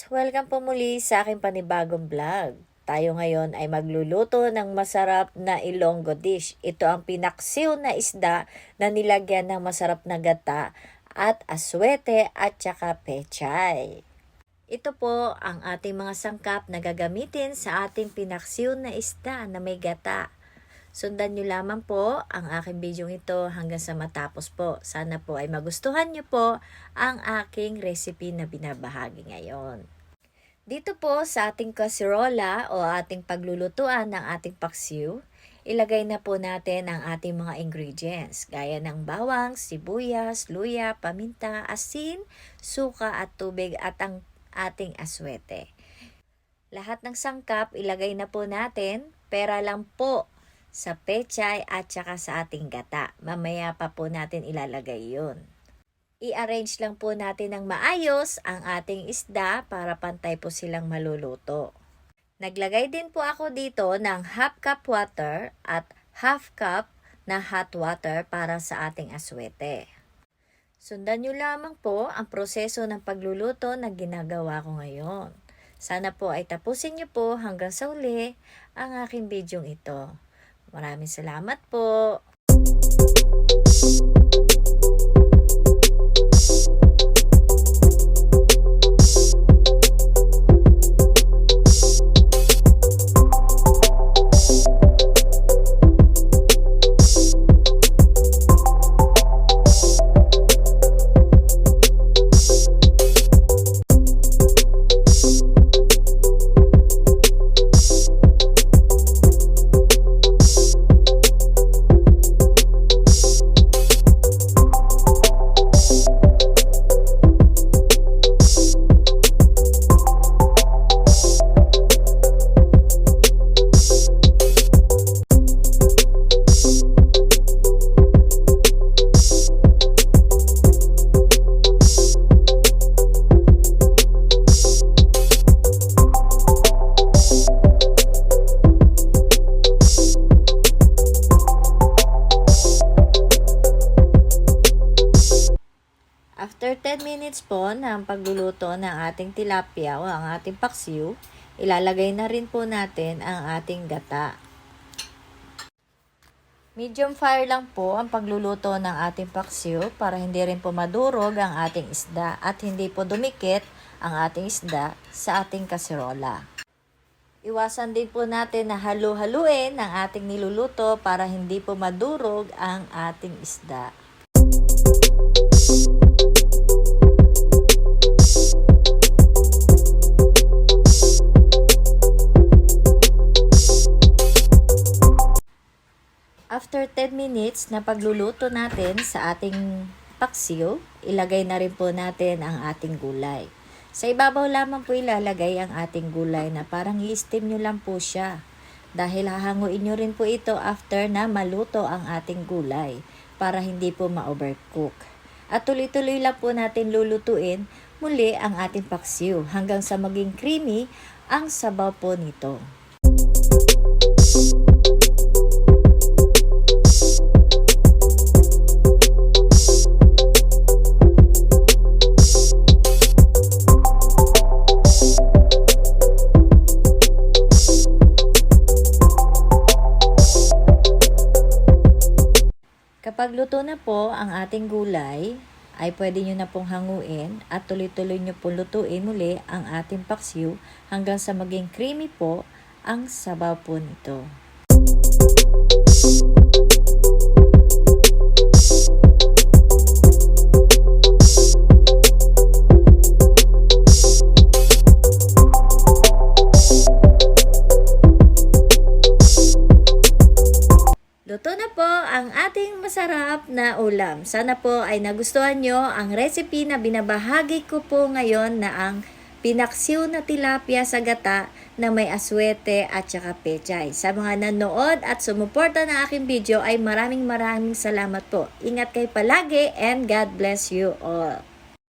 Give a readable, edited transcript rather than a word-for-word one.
Welcome po muli sa aking panibagong vlog. Tayo ngayon ay magluluto ng masarap na Ilonggo dish. Ito ang pinaksiw na isda na nilagyan ng masarap na gata at aswete at saka pechay. Ito po ang ating mga sangkap na gagamitin sa ating pinaksiw na isda na may gata. Sundan nyo lamang po ang aking video ito hanggang sa matapos po. Sana po ay magustuhan nyo po ang aking recipe na binabahagi ngayon. Dito po sa ating kasirola o ating paglulutuan ng ating paksiw, ilagay na po natin ang ating mga ingredients gaya ng bawang, sibuyas, luya, paminta, asin, suka at tubig at ang ating aswete. Lahat ng sangkap ilagay na po natin, pera lang po sa pechay at saka sa ating gata. Mamaya pa po natin ilalagay yun. I-arrange lang po natin ng maayos ang ating isda para pantay po silang maluluto. Naglagay din po ako dito ng half cup water at half cup na hot water para sa ating aswete. Sundan nyo lamang po ang proseso ng pagluluto na ginagawa ko ngayon. Sana po ay tapusin nyo po hanggang sa uli ang aking video ito. Maraming salamat po. After 10 minutes po ng pagluluto ng ating tilapia o ang ating paksiw, ilalagay na rin po natin ang ating gata. Medium fire lang po ang pagluluto ng ating paksiw para hindi rin po madurog ang ating isda at hindi po dumikit ang ating isda sa ating kasirola. Iwasan din po natin na halu-haluin ang ating niluluto para hindi po madurog ang ating isda. After 10 minutes na pagluluto natin sa ating paksiw, ilagay na rin po natin ang ating gulay. Sa ibabaw lamang po ilalagay ang ating gulay na parang i-steam nyo lang po siya. Dahil hahanguin nyo rin po ito after na maluto ang ating gulay para hindi po ma-overcook. At tuloy-tuloy lang po natin lulutuin muli ang ating paksiw hanggang sa maging creamy ang sabaw po nito. Kapag luto na po ang ating gulay, ay pwede nyo na pong hanguin at tuloy-tuloy nyo po lutuin muli ang ating paksiw hanggang sa maging creamy po ang sabaw po nito. Luto na po ang ating masarap na ulam. Sana po ay nagustuhan nyo ang recipe na binabahagi ko po ngayon na ang pinaksiw na tilapia sa gata na may aswete at saka pechay. Sa mga nanood at sumuporta ng aking video ay maraming salamat po. Ingat kayo palagi and God bless you all.